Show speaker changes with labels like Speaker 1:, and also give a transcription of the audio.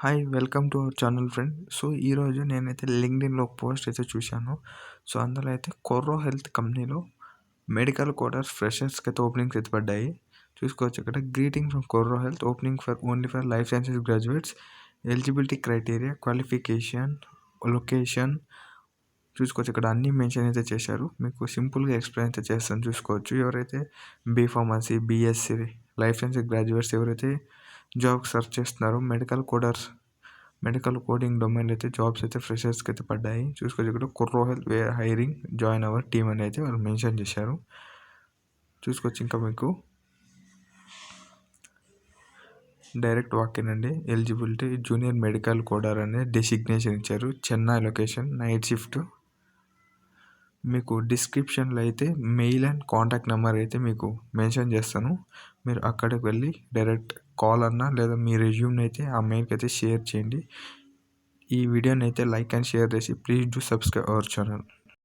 Speaker 1: Hi welcome to our channel friend. So ఈరోజు నేనైతే లింక్డ్ఇన్లో ఒక పోస్ట్ అయితే చూశాను. సో అందులో అయితే కొర్రో హెల్త్ కంపెనీలో మెడికల్ కోడర్స్ ఫ్రెషర్స్కి అయితే ఓపెనింగ్స్ అయితే పడ్డాయి. చూసుకోవచ్చు ఇక్కడ greeting from Corro health opening for only for life sciences graduates, eligibility criteria, qualification, location. చూసుకోవచ్చు ఇక్కడ అన్నీ మెన్షన్ అయితే చేశారు. మీకు సింపుల్గా ఎక్స్ప్లెయిన్ అయితే చేస్తాను. చూసుకోవచ్చు ఎవరైతే B Pharmacy, BSc, life sciences graduates ఎవరైతే జాబ్ సెర్చ్ చేస్తున్నారో మెడికల్ కోడింగ్ డొమైన్ అయితే జాబ్స్ అయితే ఫ్రెషర్స్కి అయితే పడ్డాయి. చూసుకోవచ్చు ఇక్కడ Corro health where hiring join our team అని అయితే వాళ్ళు మెన్షన్ చేశారు. చూసుకోవచ్చు ఇంకా మీకు డైరెక్ట్ వాకిన్ అండి. ఎలిజిబిలిటీ జూనియర్ మెడికల్ కోడర్ అనే డెసిగ్నేషన్ ఇచ్చారు. Chennai location, night shift. మీకు డిస్క్రిప్షన్లో అయితే మెయిల్ అండ్ కాంటాక్ట్ నెంబర్ అయితే మీకు మెన్షన్ చేస్తాను. మీరు అక్కడికి వెళ్ళి డైరెక్ట్ కాల్ అన్నా లేదా మీ రెజ్యూమ్ని అయితే ఆ మెయిల్కి అయితే షేర్ చేయండి. ఈ వీడియోని అయితే లైక్ అండ్ షేర్ చేసి please do subscribe our channel.